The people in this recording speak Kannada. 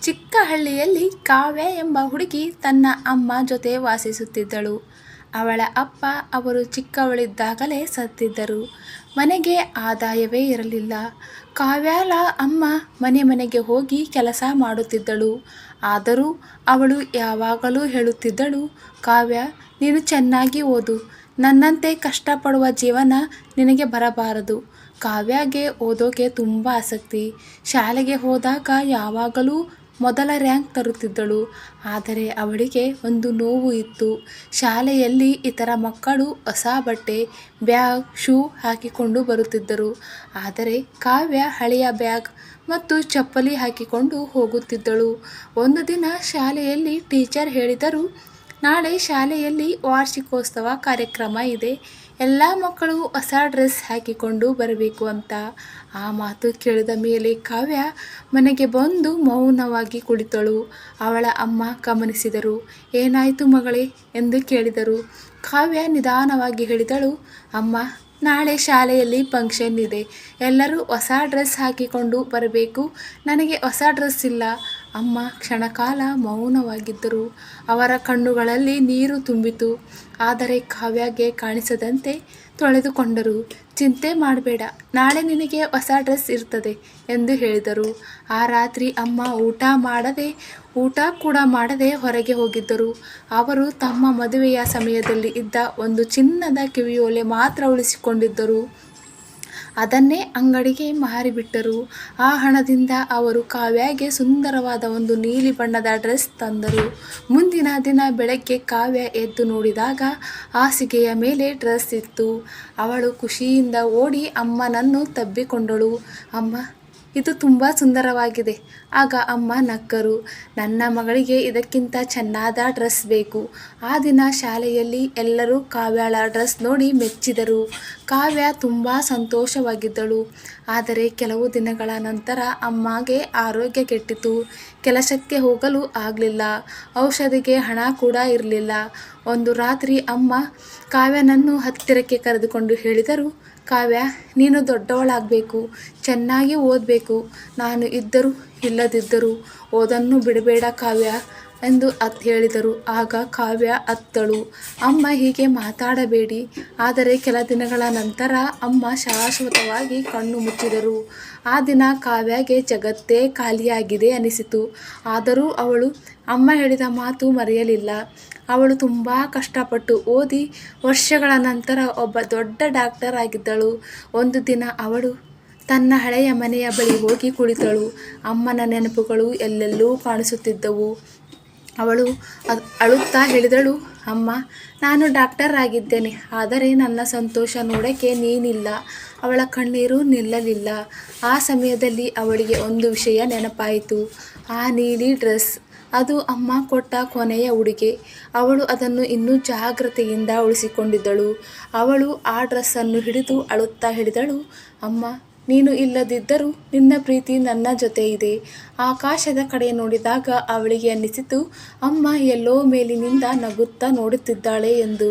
ಚಿಕ್ಕ ಹಳ್ಳಿಯಲ್ಲಿ ಕಾವ್ಯ ಎಂಬ ಹುಡುಗಿ ತನ್ನ ಅಮ್ಮ ಜೊತೆ ವಾಸಿಸುತ್ತಿದ್ದಳು. ಅವಳ ಅಪ್ಪ ಅವರು ಚಿಕ್ಕವಳಿದ್ದಾಗಲೇ ಸತ್ತಿದ್ದರು. ಮನೆಗೆ ಆದಾಯವೇ ಇರಲಿಲ್ಲ. ಕಾವ್ಯಳ ಅಮ್ಮ ಮನೆ ಮನೆಗೆ ಹೋಗಿ ಕೆಲಸ ಮಾಡುತ್ತಿದ್ದಳು. ಆದರೂ ಅವಳು ಯಾವಾಗಲೂ ಹೇಳುತ್ತಿದ್ದಳು, ಕಾವ್ಯ, ನೀನು ಚೆನ್ನಾಗಿ ಓದು. ನನ್ನಂತೆ ಕಷ್ಟಪಡುವ ಜೀವನ ನಿನಗೆ ಬರಬಾರದು. ಕಾವ್ಯಗೆ ಓದೋಕೆ ತುಂಬ ಆಸಕ್ತಿ. ಶಾಲೆಗೆ ಹೋದಾಗ ಯಾವಾಗಲೂ ಮೊದಲ ರ್ಯಾಂಕ್ ತರುತ್ತಿದ್ದಳು. ಆದರೆ ಅವಳಿಗೆ ಒಂದು ನೋವು ಇತ್ತು. ಶಾಲೆಯಲ್ಲಿ ಇತರ ಮಕ್ಕಳು ಹೊಸ ಬಟ್ಟೆ, ಬ್ಯಾಗ್, ಶೂ ಹಾಕಿಕೊಂಡು ಬರುತ್ತಿದ್ದರು. ಆದರೆ ಕಾವ್ಯ ಹಳೆಯ ಬ್ಯಾಗ್ ಮತ್ತು ಚಪ್ಪಲಿ ಹಾಕಿಕೊಂಡು ಹೋಗುತ್ತಿದ್ದಳು. ಒಂದು ದಿನ ಶಾಲೆಯಲ್ಲಿ ಟೀಚರ್ ಹೇಳಿದರು, ನಾಳೆ ಶಾಲೆಯಲ್ಲಿ ವಾರ್ಷಿಕೋತ್ಸವ ಕಾರ್ಯಕ್ರಮ ಇದೆ. ಎಲ್ಲ ಮಕ್ಕಳು ಹೊಸ ಡ್ರೆಸ್ ಹಾಕಿಕೊಂಡು ಬರಬೇಕು ಅಂತ. ಆ ಮಾತು ಕೇಳಿದ ಮೇಲೆ ಕಾವ್ಯ ಮನೆಗೆ ಬಂದು ಮೌನವಾಗಿ ಕುಳಿತಳು. ಅವಳ ಅಮ್ಮ ಗಮನಿಸಿದರು. ಏನಾಯಿತು ಮಗಳೇ ಎಂದು ಕೇಳಿದರು. ಕಾವ್ಯ ನಿಧಾನವಾಗಿ ಹೇಳಿದಳು, ಅಮ್ಮ, ನಾಳೆ ಶಾಲೆಯಲ್ಲಿ ಫಂಕ್ಷನ್ ಇದೆ. ಎಲ್ಲರೂ ಹೊಸ ಡ್ರೆಸ್ ಹಾಕಿಕೊಂಡು ಬರಬೇಕು. ನನಗೆ ಹೊಸ ಡ್ರೆಸ್ ಇಲ್ಲ. ಅಮ್ಮ ಕ್ಷಣಕಾಲ ಮೌನವಾಗಿದ್ದರು. ಅವರ ಕಣ್ಣುಗಳಲ್ಲಿ ನೀರು ತುಂಬಿತು. ಆದರೆ ಕಾವ್ಯಗೆ ಕಾಣಿಸದಂತೆ ತೊಳೆದುಕೊಂಡರು. ಚಿಂತೆ ಮಾಡಬೇಡ, ನಾಳೆ ನಿನಗೆ ಹೊಸ ಡ್ರೆಸ್ ಇರ್ತದೆ ಎಂದು ಹೇಳಿದರು. ಆ ರಾತ್ರಿ ಅಮ್ಮ ಊಟ ಕೂಡ ಮಾಡದೆ ಹೊರಗೆ ಹೋಗಿದ್ದರು. ಅವರು ತಮ್ಮ ಮದುವೆಯ ಸಮಯದಲ್ಲಿ ಇದ್ದ ಒಂದು ಚಿನ್ನದ ಕಿವಿಯೋಲೆ ಮಾತ್ರ ಉಳಿಸಿಕೊಂಡಿದ್ದರು. ಅದನ್ನೇ ಅಂಗಡಿಗೆ ಮಾರಿಬಿಟ್ಟರು. ಆ ಹಣದಿಂದ ಅವರು ಕಾವ್ಯಗೆ ಸುಂದರವಾದ ಒಂದು ನೀಲಿ ಬಣ್ಣದ ಡ್ರೆಸ್ ತಂದರು. ಮುಂದಿನ ದಿನ ಬೆಳಗ್ಗೆ ಕಾವ್ಯ ಎದ್ದು ನೋಡಿದಾಗ ಹಾಸಿಗೆಯ ಮೇಲೆ ಡ್ರೆಸ್ ಇತ್ತು. ಅವಳು ಖುಷಿಯಿಂದ ಓಡಿ ಅಮ್ಮನನ್ನು ತಬ್ಬಿಕೊಂಡಳು. ಅಮ್ಮ, ಇದು ತುಂಬ ಸುಂದರವಾಗಿದೆ. ಆಗ ಅಮ್ಮ ನಕ್ಕರು. ನನ್ನ ಮಗಳಿಗೆ ಇದಕ್ಕಿಂತ ಚೆನ್ನಾದ ಡ್ರೆಸ್ ಬೇಕು. ಆ ದಿನ ಶಾಲೆಯಲ್ಲಿ ಎಲ್ಲರೂ ಕಾವ್ಯಳ ಡ್ರೆಸ್ ನೋಡಿ ಮೆಚ್ಚಿದರು. ಕಾವ್ಯ ತುಂಬ ಸಂತೋಷವಾಗಿದ್ದಳು. ಆದರೆ ಕೆಲವು ದಿನಗಳ ನಂತರ ಅಮ್ಮಗೆ ಆರೋಗ್ಯ ಕೆಟ್ಟಿತು. ಕೆಲಸಕ್ಕೆ ಹೋಗಲು ಆಗಲಿಲ್ಲ. ಔಷಧಿಗೆ ಹಣ ಕೂಡ ಇರಲಿಲ್ಲ. ಒಂದು ರಾತ್ರಿ ಅಮ್ಮ ಕಾವ್ಯನನ್ನು ಹತ್ತಿರಕ್ಕೆ ಕರೆದುಕೊಂಡು ಹೇಳಿದರು, ಕಾವ್ಯ, ನೀನು ದೊಡ್ಡವಳಾಗಬೇಕು, ಚೆನ್ನಾಗಿ ಓದಬೇಕು. ನಾನು ಇದ್ದರೂ ಇಲ್ಲದಿದ್ದರೂ ಓದನ್ನು ಬಿಡಬೇಡ ಕಾವ್ಯ ಎಂದು ಹೇಳಿದರು. ಆಗ ಕಾವ್ಯ ಅತ್ತಳು, ಅಮ್ಮ ಹೀಗೆ ಮಾತಾಡಬೇಡಿ. ಆದರೆ ಕೆಲ ದಿನಗಳ ನಂತರ ಅಮ್ಮ ಶಾಶ್ವತವಾಗಿ ಕಣ್ಣು ಮುಚ್ಚಿದರು. ಆ ದಿನ ಕಾವ್ಯಗೆ ಜಗತ್ತೇ ಖಾಲಿಯಾಗಿದೆ ಅನಿಸಿತು. ಆದರೂ ಅವಳು ಅಮ್ಮ ಹೇಳಿದ ಮಾತು ಮರೆಯಲಿಲ್ಲ. ಅವಳು ತುಂಬ ಕಷ್ಟಪಟ್ಟು ಓದಿ ವರ್ಷಗಳ ನಂತರ ಒಬ್ಬ ದೊಡ್ಡ ಡಾಕ್ಟರ್ ಆಗಿದ್ದಳು. ಒಂದು ದಿನ ಅವಳು ತನ್ನ ಹಳೆಯ ಮನೆಯ ಬಳಿ ಹೋಗಿ ಕುಳಿತಳು. ಅಮ್ಮನ ನೆನಪುಗಳು ಎಲ್ಲೆಲ್ಲೂ ಕಾಣಿಸುತ್ತಿದ್ದವು. ಅವಳು ಅಳುತ್ತಾ ಹೇಳಿದಳು, ಅಮ್ಮ, ನಾನು ಡಾಕ್ಟರ್ ಆಗಿದ್ದೇನೆ, ಆದರೆ ನನ್ನ ಸಂತೋಷ ನೋಡೋಕ್ಕೆ ನೀನಿಲ್ಲ. ಅವಳ ಕಣ್ಣೀರು ನಿಲ್ಲಲಿಲ್ಲ. ಆ ಸಮಯದಲ್ಲಿ ಅವಳಿಗೆ ಒಂದು ವಿಷಯ ನೆನಪಾಯಿತು. ಆ ನೀಲಿ ಡ್ರೆಸ್, ಅದು ಅಮ್ಮ ಕೊಟ್ಟ ಕೊನೆಯ ಉಡುಗೆ. ಅವಳು ಅದನ್ನು ಇನ್ನೂ ಜಾಗ್ರತೆಯಿಂದ ಉಳಿಸಿಕೊಂಡಿದ್ದಳು. ಅವಳು ಆ ಡ್ರೆಸ್ಸನ್ನು ಹಿಡಿದು ಅಳುತ್ತಾ ಹೇಳಿದಳು, ಅಮ್ಮ, ನೀನು ಇಲ್ಲದಿದ್ದರೂ ನಿನ್ನ ಪ್ರೀತಿ ನನ್ನ ಜೊತೆ ಇದೆ. ಆಕಾಶದ ಕಡೆ ನೋಡಿದಾಗ ಅವಳಿಗೆ ಅನ್ನಿಸಿತು, ಅಮ್ಮ ಎಲ್ಲೋ ಮೇಲಿನಿಂದ ನಗುತ್ತಾ ನೋಡುತ್ತಿದ್ದಾಳೆ ಎಂದು.